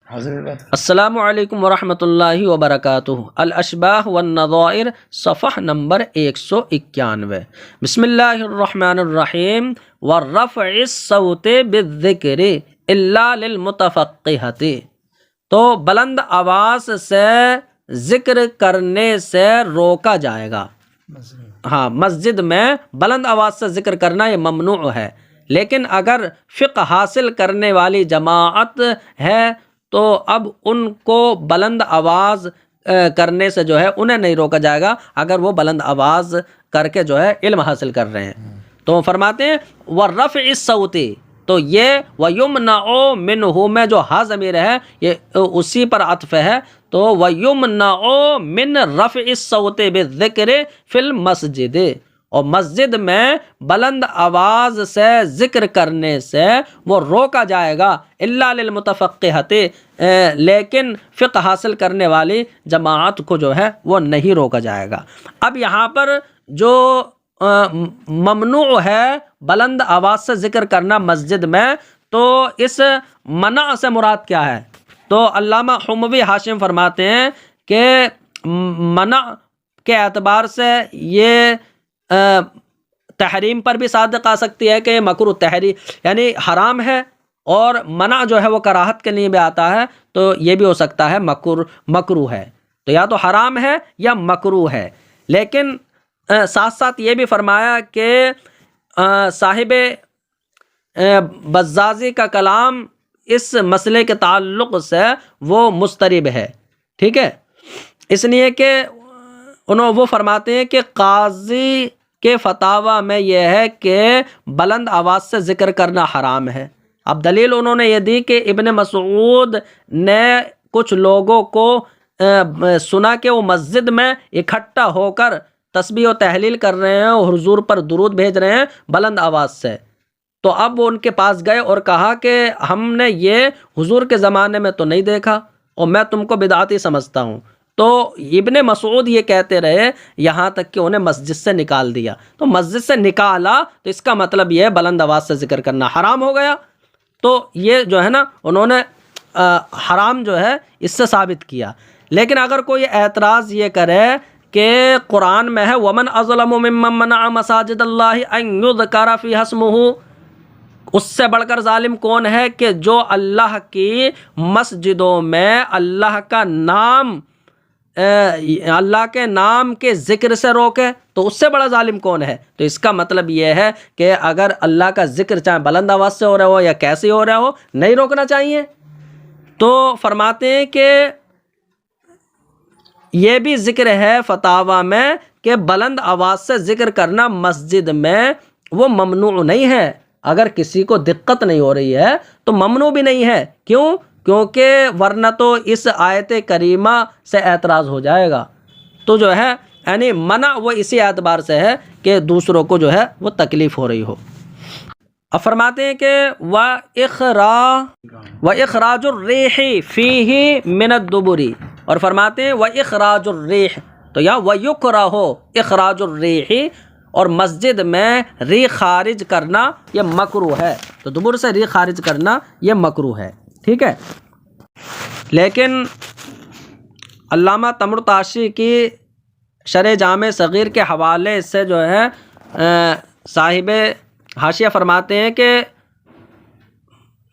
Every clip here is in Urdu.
السلام علیکم ورحمۃ اللہ وبرکاتہ۔ الاشباہ والنظائر صفحہ نمبر 191۔ بسم اللہ الرحمن الرحیم۔ والرفع الصوت بالذکر الا للمتفقہۃ، تو بلند آواز سے ذکر کرنے سے روکا جائے گا۔ ہاں، مسجد میں بلند آواز سے ذکر کرنا یہ ممنوع ہے، لیکن اگر فقہ حاصل کرنے والی جماعت ہے تو اب ان کو بلند آواز کرنے سے جو ہے انہیں نہیں روکا جائے گا، اگر وہ بلند آواز کر کے جو ہے علم حاصل کر رہے ہیں۔ تو فرماتے ہیں وَالرَّفْعِ الصَّوْتِ، تو یہ وَيُمْنَعُ مِنْهُ میں جو ہا ضمیر ہے یہ اسی پر عطف ہے، تو وَيُمْنَعُ مِنْ رَفْعِ الصَّوْتِ بِالذِّكْرِ فِي الْمَسْجِدِ، اور مسجد میں بلند آواز سے ذکر کرنے سے وہ روکا جائے گا، الا للمتفقہۃ، لیکن فقہ حاصل کرنے والی جماعت کو جو ہے وہ نہیں روکا جائے گا۔ اب یہاں پر جو ممنوع ہے بلند آواز سے ذکر کرنا مسجد میں، تو اس منع سے مراد کیا ہے؟ تو علامہ حموی حاشم فرماتے ہیں کہ منع کے اعتبار سے یہ تحریم پر بھی صادق آ سکتی ہے کہ یہ مکروہ تحریم یعنی حرام ہے، اور منع جو ہے وہ کراہت کے لیے بھی آتا ہے، تو یہ بھی ہو سکتا ہے مکروہ ہے، تو یا تو حرام ہے یا مکروہ ہے۔ لیکن ساتھ ساتھ یہ بھی فرمایا کہ صاحب بزازی کا کلام اس مسئلے کے تعلق سے وہ مسترب ہے، ٹھیک ہے، اس لیے کہ وہ فرماتے ہیں کہ قاضی کے فتاوی میں یہ ہے کہ بلند آواز سے ذکر کرنا حرام ہے۔ اب دلیل انہوں نے یہ دی کہ ابن مسعود نے کچھ لوگوں کو سنا کہ وہ مسجد میں اکٹھا ہو کر تسبیح و تحلیل کر رہے ہیں اور حضور پر درود بھیج رہے ہیں بلند آواز سے، تو اب وہ ان کے پاس گئے اور کہا کہ ہم نے یہ حضور کے زمانے میں تو نہیں دیکھا اور میں تم کو بدعتی سمجھتا ہوں۔ تو ابن مسعود یہ کہتے رہے یہاں تک کہ انہیں مسجد سے نکال دیا، تو مسجد سے نکالا تو اس کا مطلب یہ ہے بلند آواز سے ذکر کرنا حرام ہو گیا۔ تو یہ جو ہے نا انہوں نے حرام جو ہے اس سے ثابت کیا۔ لیکن اگر کوئی اعتراض یہ کرے کہ قرآن میں ہے وَمَنْ أَظْلَمُ مِمَّنْ مَنَعَ مَسَاجِدَ اللَّهِ أَنْ يُذْكَرَ فِيهَا اسْمُهُ، اس سے بڑھ کر ظالم کون ہے کہ جو اللہ کی مسجدوں میں اللہ کا نام اللہ کے نام کے ذکر سے روکے، تو اس سے بڑا ظالم کون ہے؟ تو اس کا مطلب یہ ہے کہ اگر اللہ کا ذکر چاہے بلند آواز سے ہو رہا ہو یا کیسے ہو رہا ہو نہیں روکنا چاہیے۔ تو فرماتے ہیں کہ یہ بھی ذکر ہے فتاوی میں کہ بلند آواز سے ذکر کرنا مسجد میں وہ ممنوع نہیں ہے، اگر کسی کو دقت نہیں ہو رہی ہے تو ممنوع بھی نہیں ہے۔ کیوں؟ کیونکہ ورنہ تو اس آیت کریمہ سے اعتراض ہو جائے گا، تو جو ہے یعنی منع وہ اسی اعتبار سے ہے کہ دوسروں کو جو ہے وہ تکلیف ہو رہی ہو۔ اب فرماتے ہیں کہ وَإِخْرَاجُ الرِّيحِ فِيهِ مِنَ الدُّبُرِ، اور فرماتے ہیں وَإِخْرَاجُ الرِّيحِ، تو یا وَيُكْرَهُ إِخْرَاجُ الرِّيحِ، اور مسجد میں ریح خارج کرنا یہ مکروہ ہے، تو دبر سے ریح خارج کرنا یہ مکروہ ہے، ٹھیک ہے۔ لیکن علامہ طمرطاشی کی شرح جامع صغیر کے حوالے سے جو ہے صاحب حاشیہ فرماتے ہیں کہ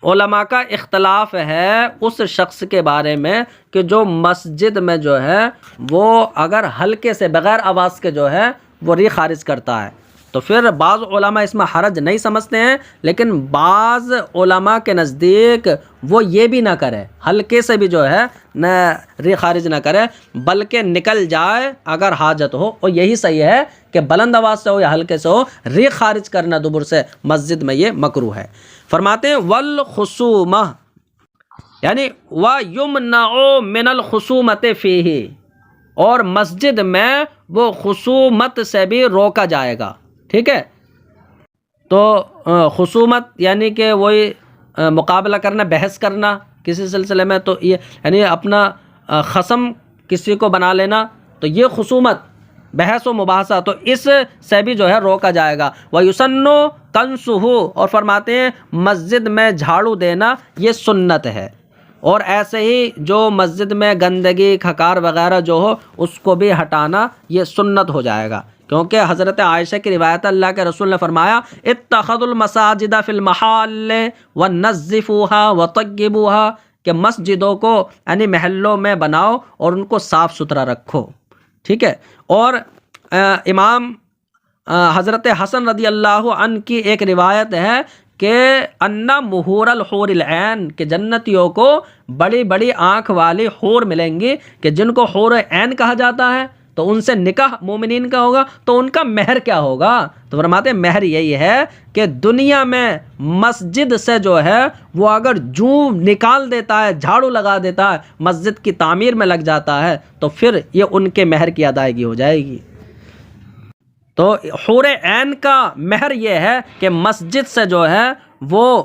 علماء کا اختلاف ہے اس شخص کے بارے میں کہ جو مسجد میں جو ہے وہ اگر ہلکے سے بغیر آواز کے جو ہے وہ ریح خارج کرتا ہے، تو پھر بعض علماء اس میں حرج نہیں سمجھتے ہیں، لیکن بعض علماء کے نزدیک وہ یہ بھی نہ کرے، ہلکے سے بھی جو ہے نہ ریح خارج نہ کرے، بلکہ نکل جائے اگر حاجت ہو، اور یہی صحیح ہے کہ بلند آواز سے ہو یا ہلکے سے ہو، ریح خارج کرنا دبر سے مسجد میں یہ مکروہ ہے۔ فرماتے ہیں والخصومہ، یعنی وَيُمْنَعُ مِنَ الْخُصُومَةِ فِيهِ، اور مسجد میں وہ خصومت سے بھی روکا جائے گا، ٹھیک ہے۔ تو خصومت یعنی کہ وہی مقابلہ کرنا، بحث کرنا کسی سلسلے میں، تو یہ یعنی اپنا خصم کسی کو بنا لینا، تو یہ خصومت بحث و مباحثہ، تو اس سے بھی جو ہے روکا جائے گا۔ وَيُسَنُّ كَنْسُهُ، اور فرماتے ہیں مسجد میں جھاڑو دینا یہ سنت ہے، اور ایسے ہی جو مسجد میں گندگی کھکار وغیرہ جو ہو اس کو بھی ہٹانا یہ سنت ہو جائے گا، کیونکہ حضرت عائشہ کی روایت، اللہ کے رسول نے فرمایا اتخذوا المساجد فی المحال ونظفوها وطیبوها، کہ مسجدوں کو یعنی محلوں میں بناؤ اور ان کو صاف ستھرا رکھو، ٹھیک ہے۔ اور امام حضرت حسن رضی اللہ عنہ کی ایک روایت ہے کہ ان مہور الحور العین، کہ جنتیوں کو بڑی بڑی آنکھ والی حور ملیں گی کہ جن کو حور عین کہا جاتا ہے، تو ان سے نکاح مومنین کا ہوگا، تو ان کا مہر کیا ہوگا؟ تو فرماتے ہیں مہر یہی ہے کہ دنیا میں مسجد سے جو ہے وہ اگر جوں نکال دیتا ہے، جھاڑو لگا دیتا ہے، مسجد کی تعمیر میں لگ جاتا ہے، تو پھر یہ ان کے مہر کی ادائیگی ہو جائے گی۔ تو حور عین کا مہر یہ ہے کہ مسجد سے جو ہے وہ،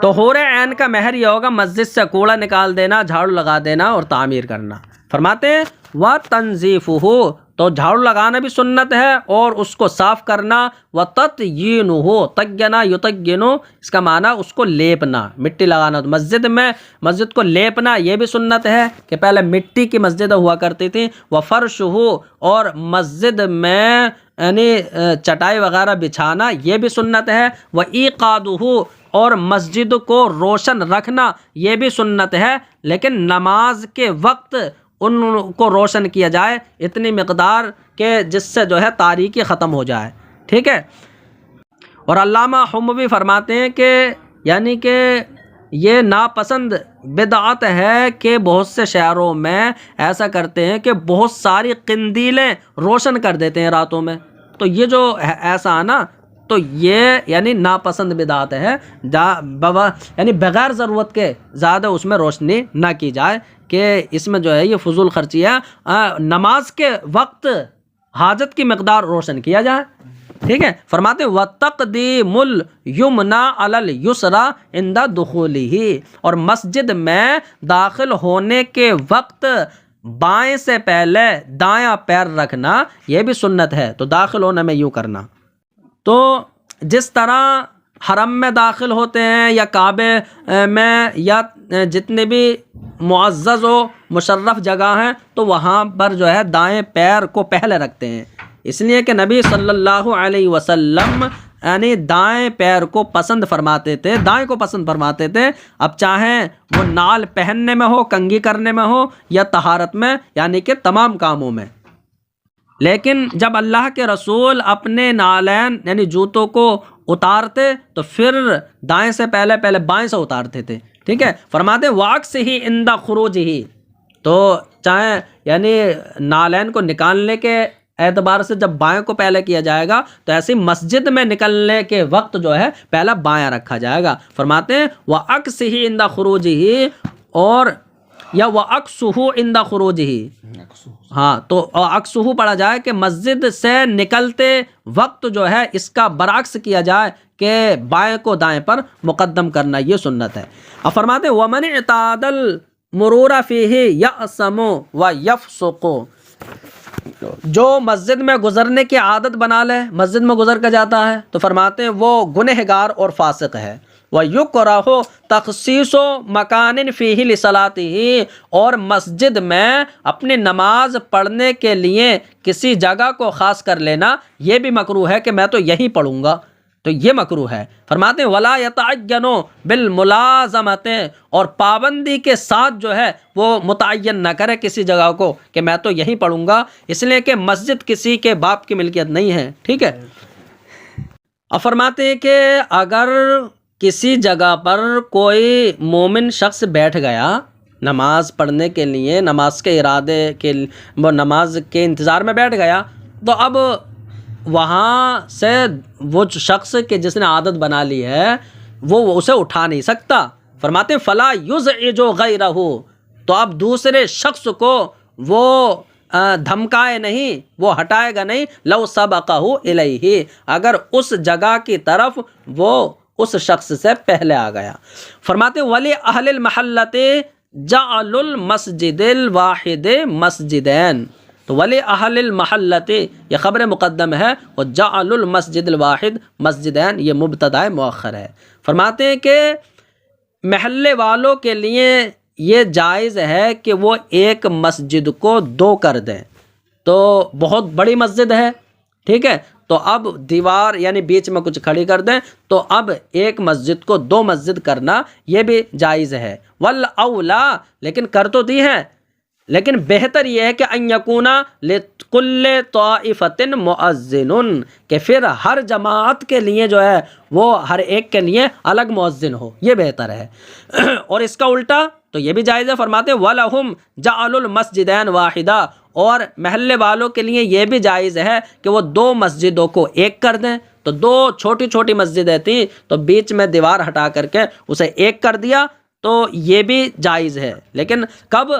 تو حور عین کا مہر یہ ہوگا مسجد سے کوڑا نکال دینا، جھاڑو لگا دینا اور تعمیر کرنا۔ فرماتے ہیں وَتَنْظِيفُهُ، تو جھاڑو لگانا بھی سنت ہے اور اس کو صاف کرنا، وَتَطْيِينُهُ، طَيَّنَ يُطَيِّنُ، اس کا معنی اس کو لیپنا، مٹی لگانا۔ تو مسجد میں مسجد کو لیپنا یہ بھی سنت ہے کہ پہلے مٹی کی مسجد ہوا کرتی تھی، وَفَرْشُهُ، اور مسجد میں یعنی چٹائی وغیرہ بچھانا یہ بھی سنت ہے، وَإِيقَادُهُ، اور مسجد کو روشن رکھنا یہ بھی سنت ہے، لیکن نماز کے وقت ان کو روشن کیا جائے اتنی مقدار کہ جس سے جو ہے تاریکی ختم ہو جائے، ٹھیک ہے۔ اور علامہ حموی فرماتے ہیں کہ یعنی کہ یہ ناپسند بدعت ہے کہ بہت سے شہروں میں ایسا کرتے ہیں کہ بہت ساری قندیلیں روشن کر دیتے ہیں راتوں میں، تو یہ جو ایسا ہے نا، تو یہ یعنی ناپسند بدعت ہے، یعنی بغیر ضرورت کے زیادہ اس میں روشنی نہ کی جائے، کہ اس میں جو ہے یہ فضول خرچی ہے، نماز کے وقت حاجت کی مقدار روشن کیا جائے، ٹھیک ہے۔ فرماتے وَتَقْدِيمُ الْيُمْنَى عَلَى الْيُسْرَى عِنْدَ دُخُولِهِ، اور مسجد میں داخل ہونے کے وقت بائیں سے پہلے دایاں پیر رکھنا یہ بھی سنت ہے، تو داخل ہونے میں یوں کرنا۔ تو جس طرح حرم میں داخل ہوتے ہیں یا کعبے میں یا جتنے بھی معزز و مشرف جگہ ہیں، تو وہاں پر جو ہے دائیں پیر کو پہلے رکھتے ہیں، اس لیے کہ نبی صلی اللہ علیہ وسلم یعنی دائیں پیر کو پسند فرماتے تھے، دائیں کو پسند فرماتے تھے، اب چاہیں وہ نال پہننے میں ہو، کنگھی کرنے میں ہو، یا طہارت میں، یعنی کہ تمام کاموں میں۔ لیکن جب اللہ کے رسول اپنے نالین یعنی جوتوں کو اتارتے تو پھر دائیں سے پہلے بائیں سے اتارتے تھے، ٹھیک ہے۔ فرماتے واقس ہی عند خروج ہی، تو چاہے یعنی نالین کو نکالنے کے اعتبار سے جب بائیں کو پہلے کیا جائے گا، تو ایسی مسجد میں نکلنے کے وقت جو ہے پہلا بایاں رکھا جائے گا۔ فرماتے ہیں واقس ہی عند خروج ہی، اور یا وَأَقْصُهُ عِنْدَ خُرُوجِهِ، ہاں تو اقصہ پڑھا جائے کہ مسجد سے نکلتے وقت جو ہے اس کا برعکس کیا جائے کہ بائیں کو دائیں پر مقدم کرنا، یہ سنت ہے۔ اب فرماتے ہیں وَمَنِ اعْتَادَ الْمُرُورَ فِيهِ يَأْثَمُ وَيَفْسُقُ، جو مسجد میں گزرنے کی عادت بنا لے، مسجد میں گزر کر جاتا ہے، تو فرماتے ہیں وہ گنہگار اور فاسق ہے۔ وَيُكْرَهُ تَخْصِيصُ مَكَانٍ فِيهِ لِصَلَاتِهِ، اور مسجد میں اپنی نماز پڑھنے کے لیے کسی جگہ کو خاص کر لینا یہ بھی مکروہ ہے کہ میں تو یہی پڑھوں گا، تو یہ مکروہ ہے۔ فرماتے ہیں وَلَا يَتَعَيَّنُ بِالْمُلَازَمَةِ، اور پابندی کے ساتھ جو ہے وہ متعین نہ کرے کسی جگہ کو کہ میں تو یہی پڑھوں گا، اس لیے کہ مسجد کسی کے باپ کی ملکیت نہیں ہے، ٹھیک ہے۔ اب فرماتے ہیں کہ اگر کسی جگہ پر کوئی مومن شخص بیٹھ گیا نماز پڑھنے کے لیے، نماز کے ارادے کے، وہ نماز کے انتظار میں بیٹھ گیا، تو اب وہاں سے وہ شخص کہ جس نے عادت بنا لی ہے وہ اسے اٹھا نہیں سکتا۔ فرماتے ہیں فلا یزعج غیرہ، تو اب دوسرے شخص کو وہ دھمکائے نہیں، وہ ہٹائے گا نہیں، لو سبقہ الیہ، اگر اس جگہ کی طرف وہ اس شخص سے پہلے آ گیا۔ فرماتے ولی اہل المحلۃ جعل المسجد الواحد مسجدین، تو ولی اہل المحلۃ یہ خبر مقدم ہے، اور جعل المسجد الواحد مسجدین یہ مبتدا مؤخر ہے۔ فرماتے ہیں کہ محلے والوں کے لیے یہ جائز ہے کہ وہ ایک مسجد کو دو کر دیں. تو بہت بڑی مسجد ہے، ٹھیک ہے، تو اب دیوار یعنی بیچ میں کچھ کھڑی کر دیں، تو اب ایک مسجد کو دو مسجد کرنا یہ بھی جائز ہے. والاولا، لیکن کر تو دی ہے، لیکن بہتر یہ ہے کہ ان یکونا لکل طائفۃ مؤذن، کہ پھر ہر جماعت کے لیے جو ہے وہ ہر ایک کے لیے الگ مؤذن ہو، یہ بہتر ہے. اور اس کا الٹا تو یہ بھی جائز ہے. فرماتے وَلَهُمْ جَعَلُوا الْمَسْجِدَيْنِ وَاحِدًا، اور محلے والوں کے لیے یہ بھی جائز ہے کہ وہ دو مسجدوں کو ایک کر دیں. تو دو چھوٹی چھوٹی مسجدیں تھیں تو بیچ میں دیوار ہٹا کر کے اسے ایک کر دیا، تو یہ بھی جائز ہے. لیکن کب؟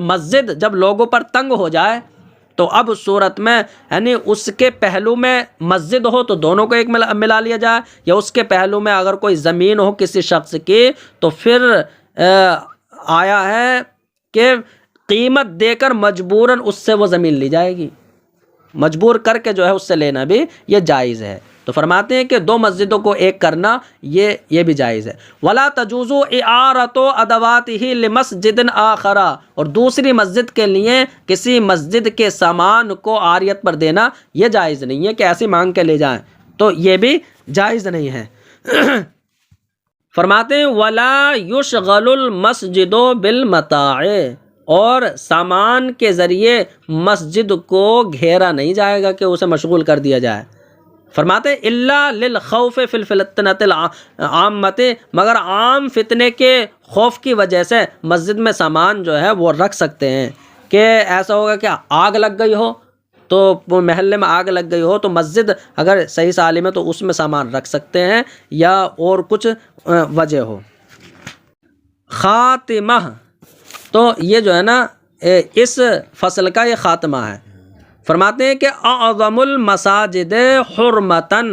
مسجد جب لوگوں پر تنگ ہو جائے، تو اب اس صورت میں یعنی اس کے پہلو میں مسجد ہو تو دونوں کو ایک ملا لیا جائے، یا اس کے پہلو میں اگر کوئی زمین ہو کسی شخص کی تو پھر آیا ہے کہ قیمت دے کر مجبوراً اس سے وہ زمین لی جائے گی، مجبور کر کے جو ہے اس سے لینا بھی یہ جائز ہے. تو فرماتے ہیں کہ دو مسجدوں کو ایک کرنا یہ بھی جائز ہے. ولا تجوز اعارۃ ادواتہ لمسجد آخر، اور دوسری مسجد کے لیے کسی مسجد کے سامان کو عاریت پر دینا یہ جائز نہیں ہے کہ ایسی مانگ کے لے جائیں، تو یہ بھی جائز نہیں ہے. فرماتے ہیں ولا یشغل المسجد بالمتاع، اور سامان کے ذریعے مسجد کو گھیرا نہیں جائے گا کہ اسے مشغول کر دیا جائے. فرماتے ہیں الا للخوف فی الفتنۃ العامۃ، مگر عام فتنے کے خوف کی وجہ سے مسجد میں سامان جو ہے وہ رکھ سکتے ہیں. کہ ایسا ہوگا کہ آگ لگ گئی ہو، تو محلے میں آگ لگ گئی ہو تو مسجد اگر صحیح سالم ہے تو اس میں سامان رکھ سکتے ہیں، یا اور کچھ وجہ ہو. خاتمہ، تو یہ جو ہے نا اس فصل کا یہ خاتمہ ہے. فرماتے ہیں کہ اعظم المساجد حرمتاً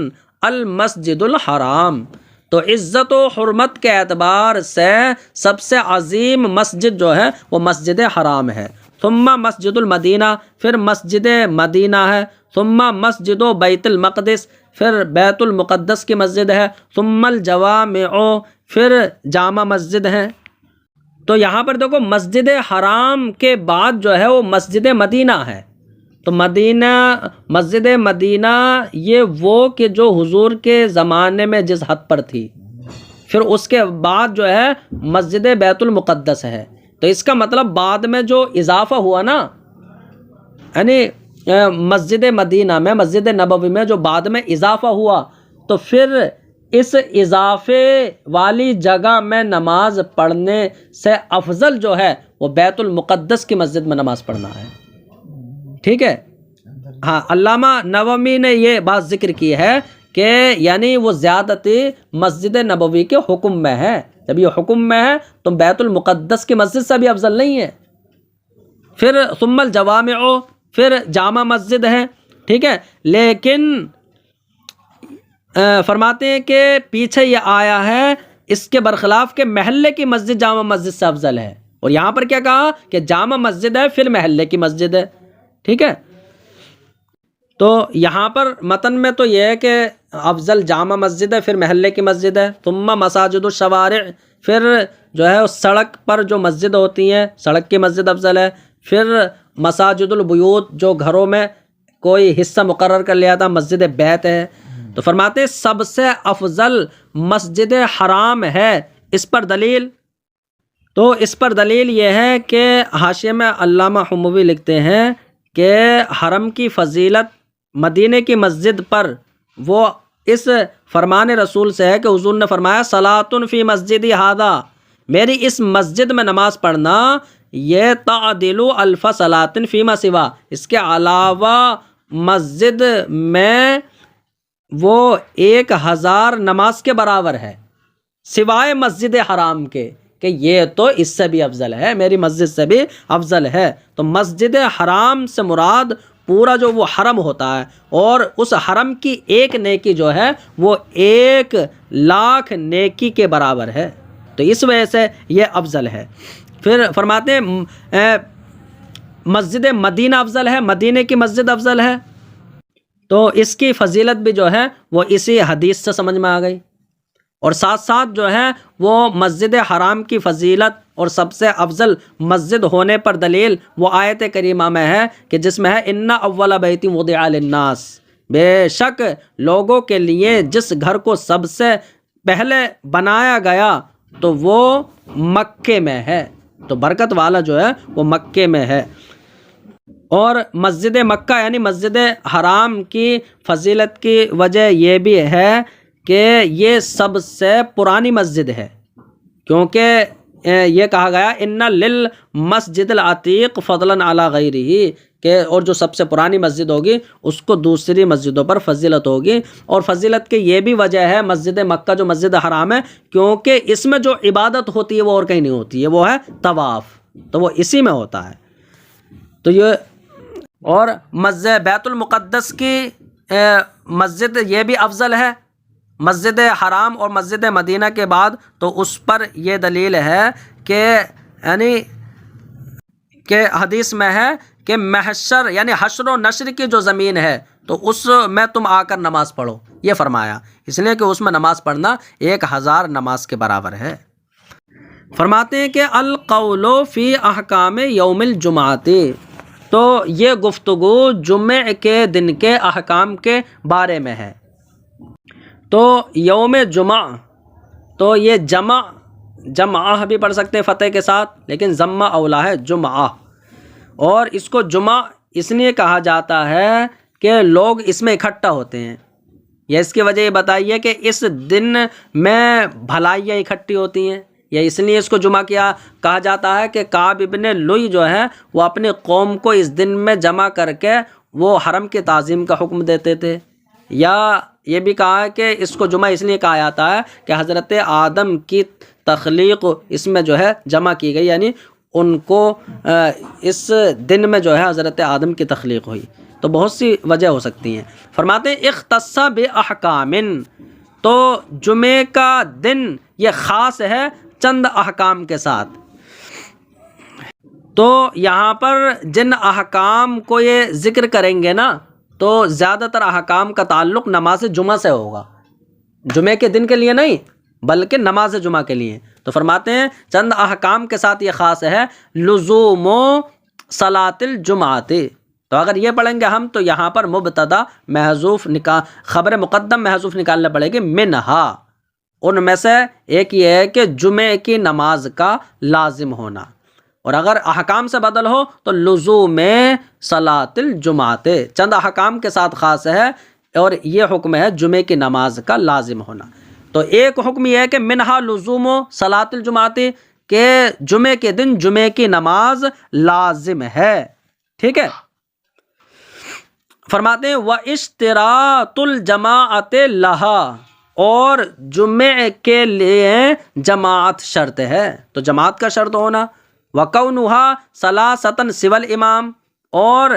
المسجد الحرام، تو عزت و حرمت کے اعتبار سے سب سے عظیم مسجد جو ہے وہ مسجد حرام ہے. ثم مسجد المدینہ، پھر مسجد مدینہ ہے. ثم مسجد بیت المقدس، پھر بیت المقدس کی مسجد ہے. ثم الجوامع، پھر جامع مسجد ہے. تو یہاں پر دیکھو مسجد حرام کے بعد جو ہے وہ مسجد مدینہ ہے. تو مسجد مدینہ یہ وہ کہ جو حضور کے زمانے میں جس حد پر تھی، پھر اس کے بعد جو ہے مسجد بیت المقدس ہے. تو اس کا مطلب بعد میں جو اضافہ ہوا نا، یعنی مسجد مدینہ میں مسجد نبوی میں جو بعد میں اضافہ ہوا، تو پھر اس اضافے والی جگہ میں نماز پڑھنے سے افضل جو ہے وہ بیت المقدس کی مسجد میں نماز پڑھنا ہے. ٹھیک ہے، ہاں، علامہ نووی نے یہ بات ذکر کی ہے کہ یعنی وہ زیادتی مسجد نبوی کے حکم میں ہے. جب یہ حکم میں ہے تو بیت المقدس کی مسجد سے بھی افضل نہیں ہے. پھر ثم الجوامع، پھر جامع مسجد ہے. ٹھیک ہے، لیکن فرماتے ہیں کہ پیچھے یہ آیا ہے اس کے برخلاف کہ محلے کی مسجد جامع مسجد سے افضل ہے. اور یہاں پر کیا کہا کہ جامع مسجد ہے پھر محلے کی مسجد ہے. ٹھیک ہے، تو یہاں پر متن میں تو یہ ہے کہ افضل جامع مسجد ہے پھر محلے کی مسجد ہے. ثم مساجد الشوارع، پھر جو ہے اس سڑک پر جو مسجد ہوتی ہیں سڑک کی مسجد افضل ہے. پھر مساجد البیوت، جو گھروں میں کوئی حصہ مقرر کر لیا تھا، مسجد بیت ہے. تو فرماتے سب سے افضل مسجد حرام ہے. اس پر دلیل، تو اس پر دلیل یہ ہے کہ حاشیے میں علامہ حموی لکھتے ہیں کہ حرم کی فضیلت مدینے کی مسجد پر وہ اس فرمان رسول سے ہے کہ حضور نے فرمایا صلاۃ فی مسجدی ھذا، میری اس مسجد میں نماز پڑھنا یہ تعدل الف صلاۃ فیما سوا، اس کے علاوہ مسجد میں وہ 1000 نماز کے برابر ہے سوائے مسجد حرام کے، کہ یہ تو اس سے بھی افضل ہے، میری مسجد سے بھی افضل ہے. تو مسجد حرام سے مراد پورا جو وہ حرم ہوتا ہے، اور اس حرم کی ایک نیکی جو ہے وہ 1,00,000 نیکی کے برابر ہے. تو اس وجہ سے یہ افضل ہے. پھر فرماتے ہیں مسجد مدینہ افضل ہے، مدینے کی مسجد افضل ہے. تو اس کی فضیلت بھی جو ہے وہ اسی حدیث سے سمجھ میں آ گئی. اور ساتھ ساتھ جو ہے وہ مسجد حرام کی فضیلت اور سب سے افضل مسجد ہونے پر دلیل وہ آیت کریمہ میں ہے کہ جس میں ہے ان اول بیت وضع للناس، بے شک لوگوں کے لیے جس گھر کو سب سے پہلے بنایا گیا تو وہ مکے میں ہے، تو برکت والا جو ہے وہ مکے میں ہے۔ اور مسجد مکہ یعنی مسجد حرام کی فضیلت کی وجہ یہ بھی ہے کہ یہ سب سے پرانی مسجد ہے، کیونکہ یہ کہا گیا ان للمسجد العتیق فضلا علی غیرہ، کہ اور جو سب سے پرانی مسجد ہوگی اس کو دوسری مسجدوں پر فضیلت ہوگی۔ اور فضیلت کی یہ بھی وجہ ہے مسجد مکہ جو مسجد حرام ہے، کیونکہ اس میں جو عبادت ہوتی ہے وہ اور کہیں نہیں ہوتی ہے، وہ ہے طواف، تو وہ اسی میں ہوتا ہے۔ تو یہ اور مسجد بیت المقدس کی مسجد یہ بھی افضل ہے مسجد حرام اور مسجد مدینہ کے بعد، تو اس پر یہ دلیل ہے کہ یعنی کہ حدیث میں ہے کہ محشر یعنی حشر و نشر کی جو زمین ہے تو اس میں تم آ کر نماز پڑھو، یہ فرمایا، اس لیے کہ اس میں نماز پڑھنا 1000 نماز کے برابر ہے۔ فرماتے ہیں کہ القول فی احکام یوم الجمعۃ، تو یہ گفتگو جمعہ کے دن کے احکام کے بارے میں ہے۔ تو یوم جمعہ، تو یہ جمعہ بھی پڑھ سکتے ہیں فتح کے ساتھ، لیکن ضمہ اولا ہے جمعہ، اور اس کو جمعہ اس لیے کہا جاتا ہے کہ لوگ اس میں اکٹھا ہوتے ہیں۔ یا اس کی وجہ یہ بتائیے کہ اس دن میں بھلائیاں اکٹھی ہوتی ہیں، یا اس لیے اس کو جمعہ کہا جاتا ہے کہ کعب ابن لوئی جو ہے وہ اپنی قوم کو اس دن میں جمع کر کے وہ حرم کی تعظیم کا حکم دیتے تھے۔ یا یہ بھی کہا ہے کہ اس کو جمعہ اس لیے کہا جاتا ہے کہ حضرت آدم کی تخلیق اس میں جو ہے جمع کی گئی، یعنی ان کو اس دن میں جو ہے حضرت آدم کی تخلیق ہوئی۔ تو بہت سی وجہ ہو سکتی ہیں۔ فرماتے ہیں اختص باحکام، تو جمعے کا دن یہ خاص ہے چند احکام کے ساتھ۔ تو یہاں پر جن احکام کو یہ ذکر کریں گے نا، تو زیادہ تر احکام کا تعلق نماز جمعہ سے ہوگا، جمعے کے دن کے لیے نہیں بلکہ نماز جمعہ کے لیے۔ تو فرماتے ہیں چند احکام کے ساتھ یہ خاص ہے، لزوم صلاۃ الجمعۃ، تو اگر یہ پڑھیں گے ہم تو یہاں پر مبتدا محذوف خبر مقدم محذوف نکالنا پڑے گی، منہا، ان میں سے ایک یہ ہے کہ جمعے کی نماز کا لازم ہونا، اور اگر احکام سے بدل ہو تو لزوم صلاۃ الجمعۃ، چند احکام کے ساتھ خاص ہے، اور یہ حکم ہے جمعے کی نماز کا لازم ہونا۔ تو ایک حکم یہ ہے کہ منہا لزوم صلاۃ الجمعۃ، کہ جمعے کے دن جمعے کی نماز لازم ہے، ٹھیک ہے۔ فرماتے ہیں واشتراط الجماعت لہا، اور جمعے کے لیے جماعت شرط ہے، تو جماعت کا شرط ہونا، وَكَوْنُهَا ثَلَاثَةً سِوَى الْإِمَامِ، اور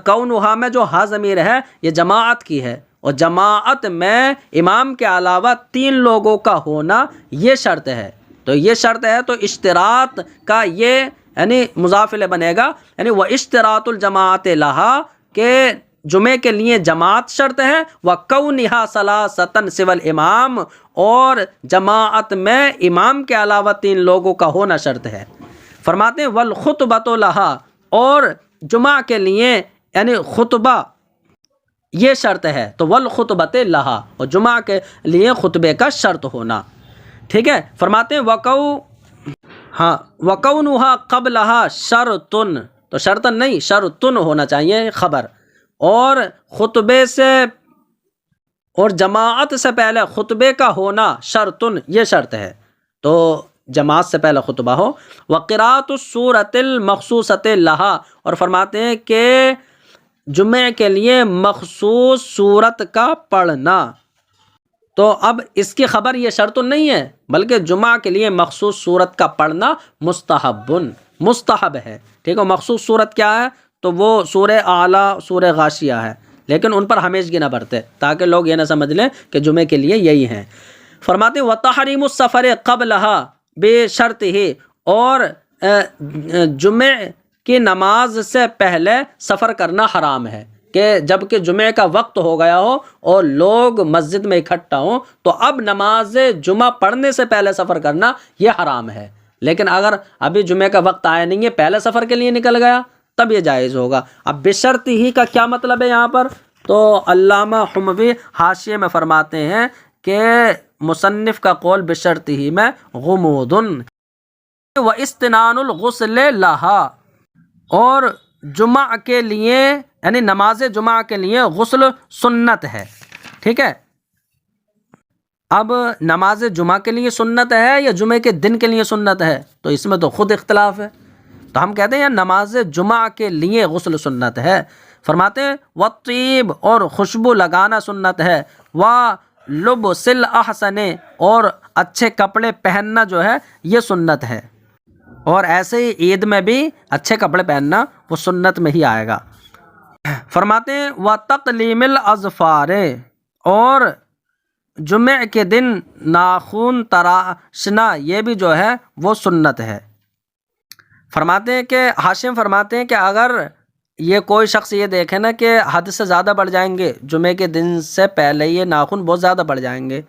کونہا میں جو ہا ضمیر ہے یہ جماعت کی ہے، اور جماعت میں امام کے علاوہ 3 لوگوں کا ہونا یہ شرط ہے۔ تو یہ شرط ہے تو اشتراط کا یہ یعنی مضاف الیہ بنے گا، یعنی وَاشْتِرَاطُ الْجَمَاعَةِ لَهَا، کہ جمعے کے لیے جماعت شرط ہے، وَكَوْنِهَا ثَلَاثَةً سِوَى الْإِمَامِ، اور جماعت میں امام کے علاوہ 3 لوگوں کا ہونا شرط ہے۔ فرماتے ہیں وَالْخُطْبَةُ لَهَا، اور جمعہ کے لیے یعنی خطبہ یہ شرط ہے، تو وَالْخُطْبَةِ لَهَا، اور جمعہ کے لیے خطبے کا شرط ہونا، ٹھیک ہے۔ فرماتے ہیں وَكَوْنُهَا قَبْلَهَا شَرْطٌ، تو شرطن نہیں شرطن ہونا چاہیے خبر، اور خطبے سے اور جماعت سے پہلے خطبے کا ہونا شرطن یہ شرط ہے، تو جماعت سے پہلے خطبہ ہو۔ وقراءۃ السورۃ المخصوصۃ لها، اور فرماتے ہیں کہ جمعے کے لیے مخصوص صورت کا پڑھنا، تو اب اس کی خبر یہ شرط نہیں ہے بلکہ جمعہ کے لیے مخصوص صورت کا پڑھنا مستحب ہے، ٹھیک ہے۔ مخصوص صورت کیا ہے؟ تو وہ سورہ اعلیٰ، سورہ غاشیہ ہے، لیکن ان پر ہمیشگی نہ برتے تاکہ لوگ یہ نہ سمجھ لیں کہ جمعے کے لیے یہی ہیں۔ فرماتے ہیں وَتَحْرِيمُ السَّفَرِ قَبْلَهَا، بے شرط ہی، اور جمعے کی نماز سے پہلے سفر کرنا حرام ہے، کہ جب کہ جمعے کا وقت ہو گیا ہو اور لوگ مسجد میں اکٹھا ہوں تو اب نماز جمعہ پڑھنے سے پہلے سفر کرنا یہ حرام ہے. لیکن اگر ابھی جمعے کا وقت آیا نہیں ہے، پہلے سفر کے لیے نکل گیا، تب یہ جائز ہوگا. اب بشرط ہی کا کیا مطلب ہے یہاں پر؟ تو علامہ حموی حاشیے میں فرماتے ہیں کہ مصنف کا قول بشرط ہی میں غموض و استنان الغسل لہا، اور جمعہ کے لیے یعنی نماز جمعہ کے لیے غسل سنت ہے. ٹھیک ہے، اب نماز جمعہ کے لیے سنت ہے یا جمعے کے دن کے لیے سنت ہے، تو اس میں تو خود اختلاف ہے. تو ہم کہتے ہیں نماز جمعہ کے لیے غسل سنت ہے. فرماتے ہیں وطیب، اور خوشبو لگانا سنت ہے، ولبس الاحسن، اور اچھے کپڑے پہننا جو ہے یہ سنت ہے. اور ایسے ہی عید میں بھی اچھے کپڑے پہننا وہ سنت میں ہی آئے گا. فرماتے ہیں وتقلیم الاظفار، اور جمعے کے دن ناخن تراشنا یہ بھی جو ہے وہ سنت ہے. فرماتے ہیں کہ ہاشم فرماتے ہیں کہ اگر یہ کوئی شخص یہ دیکھے نا کہ حد سے زیادہ بڑھ جائیں گے، جمعے کے دن سے پہلے یہ ناخن بہت زیادہ بڑھ جائیں گے،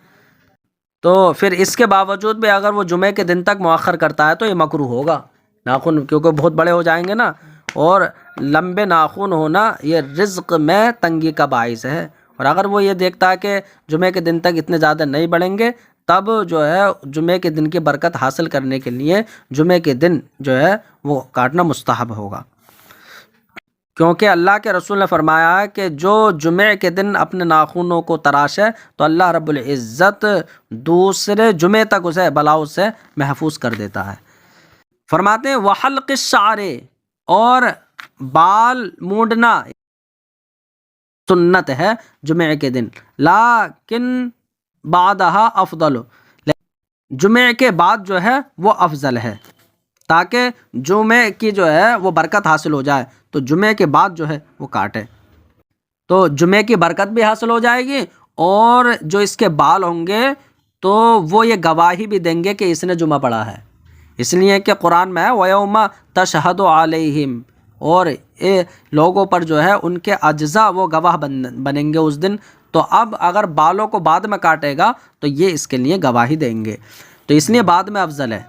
تو پھر اس کے باوجود بھی اگر وہ جمعے کے دن تک مؤخر کرتا ہے تو یہ مکروہ ہوگا. ناخن کیونکہ بہت بڑے ہو جائیں گے نا، اور لمبے ناخن ہونا یہ رزق میں تنگی کا باعث ہے. اور اگر وہ یہ دیکھتا ہے کہ جمعے کے دن تک اتنے زیادہ نہیں بڑھیں گے، تب جو ہے جمعے کے دن کی برکت حاصل کرنے کے لیے جمعے کے دن جو ہے وہ کاٹنا مستحب ہوگا. کیونکہ اللہ کے رسول نے فرمایا ہے کہ جو جمعے کے دن اپنے ناخنوں کو تراشے تو اللہ رب العزت دوسرے جمعے تک اسے بلاؤ سے محفوظ کر دیتا ہے. فرماتے ہیں وحلق الشعر، اور بال مونڈنا سنت ہے جمعے کے دن، لیکن بعدها افضل، جمعے کے بعد جو ہے وہ افضل ہے، تاکہ جمعے کی جو ہے وہ برکت حاصل ہو جائے تو جمعے کے بعد جو ہے وہ کاٹے، تو جمعے کی برکت بھی حاصل ہو جائے گی، اور جو اس کے بال ہوں گے تو وہ یہ گواہی بھی دیں گے کہ اس نے جمعہ پڑھا ہے. اس لیے کہ قرآن میں ہے وَيَوْمَ تَشْهَدُ عَلَيْهِمْ، اور لوگوں پر جو ہے ان کے اجزاء وہ گواہ بنیں گے اس دن. تو اب اگر بالوں کو بعد میں کاٹے گا تو یہ اس کے لیے گواہی دیں گے، تو اس لیے بعد میں افضل ہے.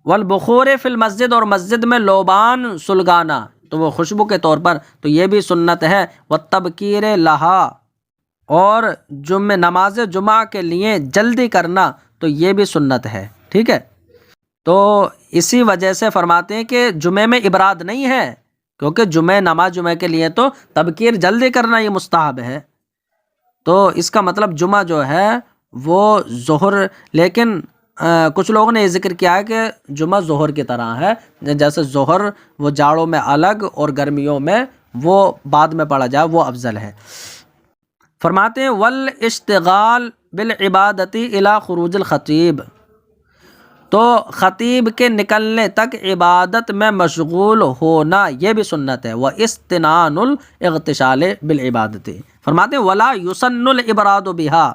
والبخور فی المسجد، اور مسجد میں لوبان سلگانا تو وہ خوشبو کے طور پر تو یہ بھی سنت ہے. والتبکیر لہا، اور نماز جمعہ کے لیے جلدی کرنا تو یہ بھی سنت ہے. ٹھیک ہے، تو اسی وجہ سے فرماتے ہیں کہ جمعے میں ابراد نہیں ہے، کیونکہ نماز جمعہ کے لیے تو تبکیر جلدی کرنا یہ مستحب ہے. تو اس کا مطلب جمعہ جو ہے وہ ظہر، لیکن کچھ لوگوں نے یہ ذکر کیا ہے کہ جمعہ ظہر کی طرح ہے، جیسے ظہر وہ جاڑوں میں الگ اور گرمیوں میں وہ بعد میں پڑھا جائے وہ افضل ہے. فرماتے ہیں والاشتغال بالعبادت الی خروج الخطیب، تو خطیب کے نکلنے تک عبادت میں مشغول ہونا یہ بھی سنت ہے. واستنان الاغتسال بالعبادت، فرماتے ہیں ولا یسن الابراد بها،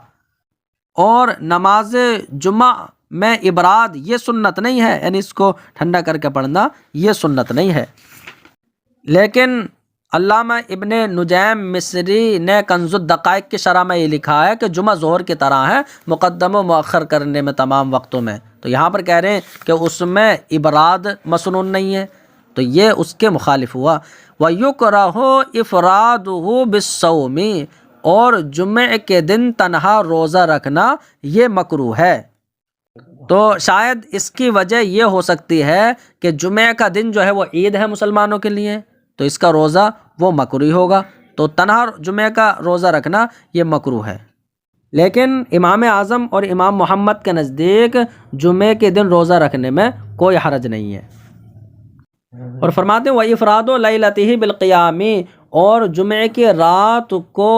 اور نماز جمعہ میں ابراد یہ سنت نہیں ہے، یعنی اس کو ٹھنڈا کر کے پڑھنا یہ سنت نہیں ہے. لیکن علامہ ابن نجیم مصری نے کنز الدقائق کی شرح میں یہ لکھا ہے کہ جمعہ ظہر کی طرح ہے، مقدم و مؤخر کرنے میں تمام وقتوں میں. تو یہاں پر کہہ رہے ہیں کہ اس میں ابراد مسنون نہیں ہے، تو یہ اس کے مخالف ہوا. وَيُكْرَهُ إِفْرَادُهُ بِالصَّوْمِ، اور جمعے کے دن تنہا روزہ رکھنا یہ مکروہ ہے. تو شاید اس کی وجہ یہ ہو سکتی ہے کہ جمعے کا دن جو ہے وہ عید ہے مسلمانوں کے لیے، تو اس کا روزہ وہ مکروہ ہوگا، تو تنہا جمعے کا روزہ رکھنا یہ مکروہ ہے. لیکن امام اعظم اور امام محمد کے نزدیک جمعے کے دن روزہ رکھنے میں کوئی حرج نہیں ہے. اور فرماتے ہیں وَإِفْرَادُ لَيْلَتِهِ بِالْقِيَامِ، اور جمعے کی رات کو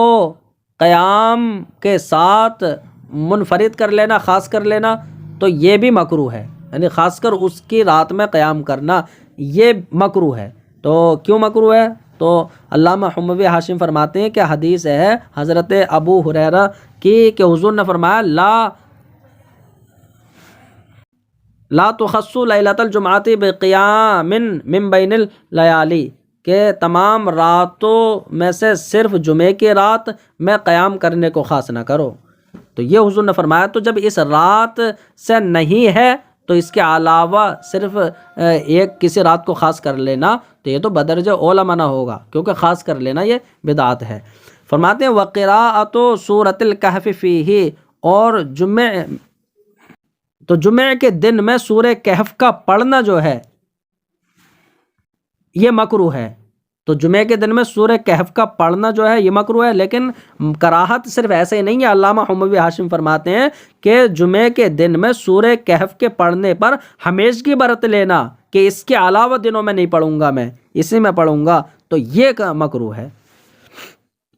قیام کے ساتھ منفرد کر لینا، خاص کر لینا، تو یہ بھی مکروہ ہے، یعنی خاص کر اس کی رات میں قیام کرنا یہ مکروہ ہے. تو کیوں مکروہ ہے؟ تو علامہ حموی حاشم فرماتے ہیں کہ حدیث ہے حضرت ابو ہریرہ کی کہ حضور نے فرمایا لا تخص لیلۃ الجمعۃ بقیام من بین اللیالی، کہ تمام راتوں میں سے صرف جمعے کی رات میں قیام کرنے کو خاص نہ کرو۔ تو یہ حضور نے فرمایا، تو جب اس رات سے نہیں ہے تو اس کے علاوہ صرف ایک کسی رات کو خاص کر لینا تو یہ تو بدرجہ اولا منع ہوگا، کیونکہ خاص کر لینا یہ بدعت ہے۔ فرماتے ہیں وَقِرَاءَةُ سُورَةِ الْكَهْفِ فِيهِ، اور جمعے کے دن میں سورہ کہف کا پڑھنا جو ہے یہ مکروہ ہے۔ تو جمعے کے دن میں سورہ کہف کا پڑھنا جو ہے یہ مکروہ ہے، لیکن کراہت صرف ایسے ہی نہیں ہے۔ علامہ حموی ہاشم فرماتے ہیں کہ جمعے کے دن میں سورہ کہف کے پڑھنے پر ہمیشگی برت لینا کہ اس کے علاوہ دنوں میں نہیں پڑھوں گا، میں اسی میں پڑھوں گا، تو یہ مکروہ ہے۔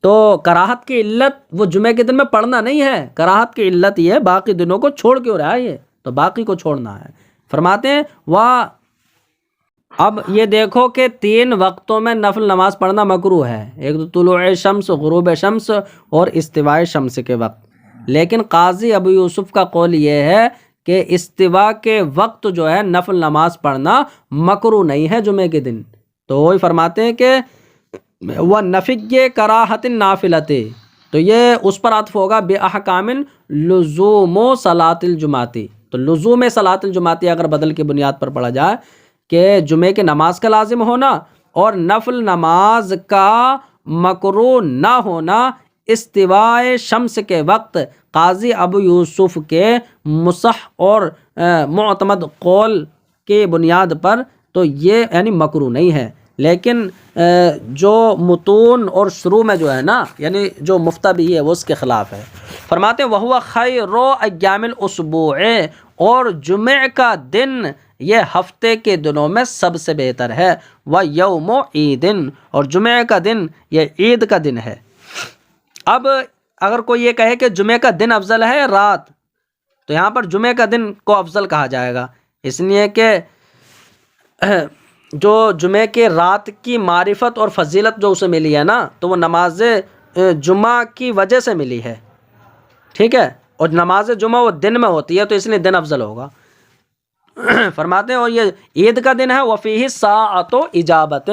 تو کراہت کی علت وہ جمعے کے دن میں پڑھنا نہیں ہے، کراہت کی علت یہ ہے باقی دنوں کو چھوڑ کیوں رہا ہے، یہ تو باقی کو چھوڑنا ہے۔ فرماتے ہیں اب یہ دیکھو کہ 3 وقتوں میں نفل نماز پڑھنا مکروہ ہے، ایک تو طلوع شمس، غروب شمس اور استواء شمس کے وقت، لیکن قاضی ابو یوسف کا قول یہ ہے کہ استواء کے وقت جو ہے نفل نماز پڑھنا مکروہ نہیں ہے جمعے کے دن۔ تو وہی فرماتے ہیں کہ وَنَفِيَّ کراہت النافلۃ، تو یہ اس پر عطف ہوگا بِأَحْكَامٍ لزوم صلاۃ الجمعۃ۔ تو لزوم صلاۃ الجمعۃ اگر بدل کی بنیاد پر پڑھا جائے کہ جمعے کی نماز کا لازم ہونا اور نفل نماز کا مکروہ نہ ہونا استواء شمس کے وقت، قاضی ابو یوسف کے مصح اور معتمد قول کی بنیاد پر تو یہ یعنی مکروہ نہیں ہے، لیکن جو متون اور شروع میں جو ہے نا یعنی جو مفتہ بھی ہے وہ اس کے خلاف ہے۔ فرماتے ہیں وَهُوَ خَيْرُ أَيَّامِ الْأُسْبُوعِ، اور جمعہ کا دن یہ ہفتے کے دنوں میں سب سے بہتر ہے۔ وَيَوْمُ عِيدٍ، اور جمعہ کا دن یہ عید کا دن ہے۔ اب اگر کوئی یہ کہے کہ جمعہ کا دن افضل ہے رات، تو یہاں پر جمعہ کا دن کو افضل کہا جائے گا، اس لیے کہ جو جمعہ کے رات کی معرفت اور فضیلت جو اسے ملی ہے نا تو وہ نماز جمعہ کی وجہ سے ملی ہے، ٹھیک ہے، اور نماز جمعہ وہ دن میں ہوتی ہے تو اس لیے دن افضل ہوگا۔ فرماتے ہیں اور یہ عید کا دن ہے وفیہ ساعۃ اجابۃ،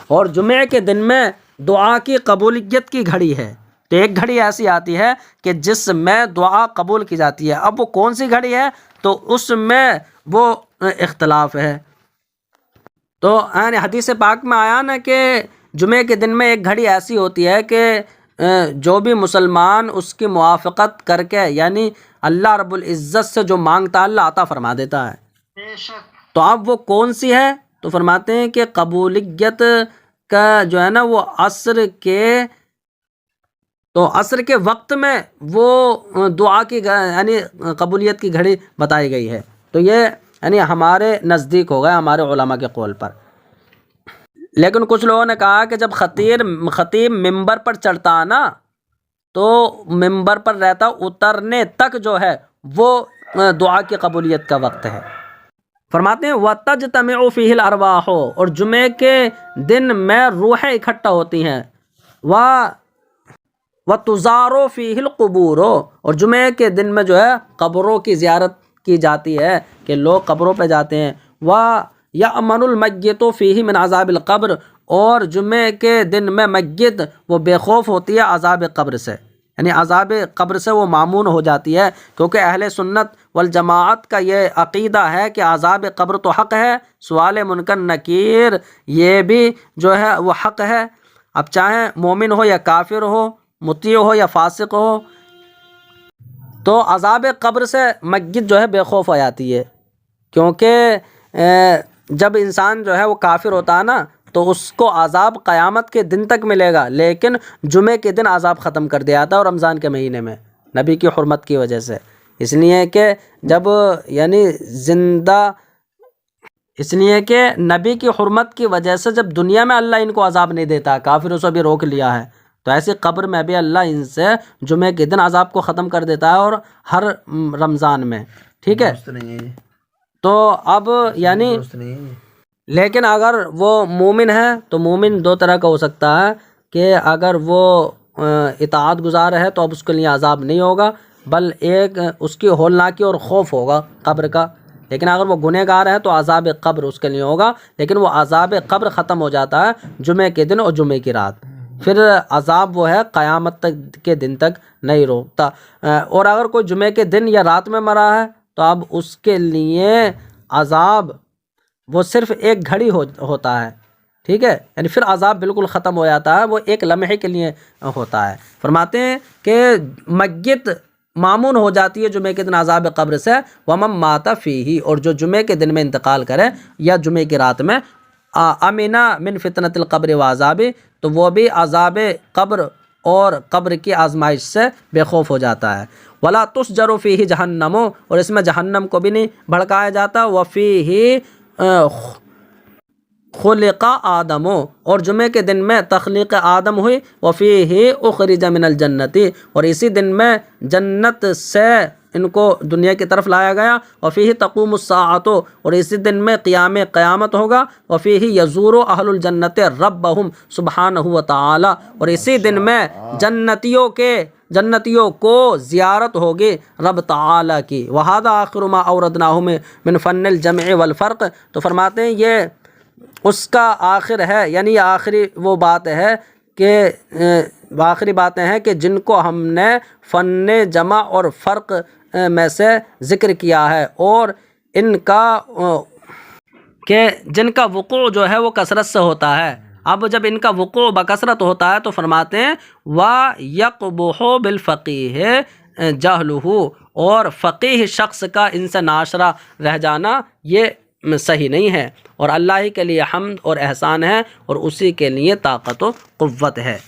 اور جمعے کے دن میں دعا کی قبولیت کی گھڑی ہے۔ تو ایک گھڑی ایسی آتی ہے کہ جس میں دعا قبول کی جاتی ہے، اب وہ کون سی گھڑی ہے تو اس میں وہ اختلاف ہے۔ تو حدیث پاک میں آیا نا کہ جمعے کے دن میں ایک گھڑی ایسی ہوتی ہے کہ جو بھی مسلمان اس کی موافقت کر کے یعنی اللہ رب العزت سے جو مانگتا ہے اللہ عطا فرما دیتا ہے۔ تو اب وہ کون سی ہے؟ تو فرماتے ہیں کہ قبولیت کا جو ہے نا وہ عصر کے وقت میں وہ دعا کی یعنی قبولیت کی گھڑی بتائی گئی ہے۔ تو یہ یعنی ہمارے نزدیک ہو گئے ہمارے علماء کے قول پر۔ لیکن کچھ لوگوں نے کہا کہ جب خطیب ممبر پر چڑھتا ہے نا تو ممبر پر رہتا اترنے تک جو ہے وہ دعا کی قبولیت کا وقت ہے۔ فرماتے ہیں وَتَجْتَمِعُ فِيهِ الْأَرْوَاحُ، اور جمعے کے دن میں روحیں اکٹھا ہوتی ہیں، وَتُزَارُ فِيهِ الْقُبُورُ، اور جمعے کے دن میں جو ہے قبروں کی زیارت کی جاتی ہے کہ لوگ قبروں پہ جاتے ہیں۔ وَيَأْمَنُ الْمَيِّتُ فِيهِ مِنْ عَذَابِ الْقَبْرِ، اور جمعے کے دن میں میت وہ بے خوف ہوتی ہے عذاب قبر سے، یعنی عذاب قبر سے وہ مامون ہو جاتی ہے، کیونکہ اہل سنت والجماعت کا یہ عقیدہ ہے کہ عذاب قبر تو حق ہے، سوال منکر نکیر یہ بھی جو ہے وہ حق ہے، اب چاہے مومن ہو یا کافر ہو، مطیع ہو یا فاسق ہو، تو عذاب قبر سے میت جو ہے بے خوف ہو جاتی ہے، کیونکہ جب انسان جو ہے وہ کافر ہوتا ہے نا تو اس کو عذاب قیامت کے دن تک ملے گا، لیکن جمعے کے دن عذاب ختم کر دیا جاتا ہے، اور رمضان کے مہینے میں نبی کی حرمت کی وجہ سے، اس لیے کہ جب یعنی اس لیے کہ نبی کی حرمت کی وجہ سے جب دنیا میں اللہ ان کو عذاب نہیں دیتا، کافروں سے بھی روک لیا ہے، تو ایسی قبر میں بھی اللہ ان سے جمعے کے دن عذاب کو ختم کر دیتا ہے، اور ہر رمضان میں، ٹھیک ہے۔ تو اب یعنی لیکن اگر وہ مومن ہے تو مومن 2 طرح کا ہو سکتا ہے کہ اگر وہ اطاعت گزار ہے تو اب اس کے لیے عذاب نہیں ہوگا، بل ایک اس کی ہولناکی اور خوف ہوگا قبر کا، لیکن اگر وہ گنہگار ہے تو عذاب قبر اس کے لیے ہوگا، لیکن وہ عذاب قبر ختم ہو جاتا ہے جمعے کے دن اور جمعے کی رات، پھر عذاب وہ ہے قیامت تک کے دن تک نہیں روکتا۔ اور اگر کوئی جمعے کے دن یا رات میں مرا ہے تو اب اس کے لیے عذاب وہ صرف ایک گھڑی ہوتا ہے، ٹھیک ہے، یعنی پھر عذاب بالکل ختم ہو جاتا ہے، وہ ایک لمحے کے لیے ہوتا ہے۔ فرماتے ہیں کہ میت معمون ہو جاتی ہے جمعے کے دن عذاب قبر سے، وَمَن مَاتَ فِيهِ، اور جو جمعے کے دن میں انتقال کرے یا جمعے کی رات میں، امنا من فتنۃ القبر وعذاب، تو وہ بھی عذاب قبر اور قبر کی آزمائش سے بے خوف ہو جاتا ہے۔ ولا تسجر فیہ جہنم، اور اس میں جہنم کو بھی نہیں بھڑکایا جاتا، وفیہ خلق آدم، اور جمعے کے دن میں تخلیق آدم ہوئی، وفیہ اخرج من الجنت، اور اسی دن میں جنت سے ان کو دنیا کی طرف لایا گیا، وفیہ تقوم الساعۃ، اور اسی دن میں قیامت ہوگا، وفیہ یزور اہل الجنت ربہم سبحانہ وتعالی، اور اسی دن میں جنتیوں کو زیارت ہوگی رب تعالی کی۔ وہذا آخر ما اوردناہ من فن الجمع والفرق، تو فرماتے ہیں یہ اس کا آخر ہے، یعنی یہ آخری وہ بات ہے کہ آخری باتیں ہیں کہ جن کو ہم نے فن جمع اور فرق میں سے ذکر کیا ہے، اور ان کا کہ جن کا وقوع جو ہے وہ کثرت سے ہوتا ہے۔ اب جب ان کا وقوع بکثرت ہوتا ہے تو فرماتے ہیں وَيَقْبُحُ بِالْفَقِيهِ جَهْلُهُ، اور فقیہ شخص کا ان سے ناشرہ رہ جانا یہ صحیح نہیں ہے، اور اللہ ہی کے لیے حمد اور احسان ہے، اور اسی کے لیے طاقت و قوت ہے۔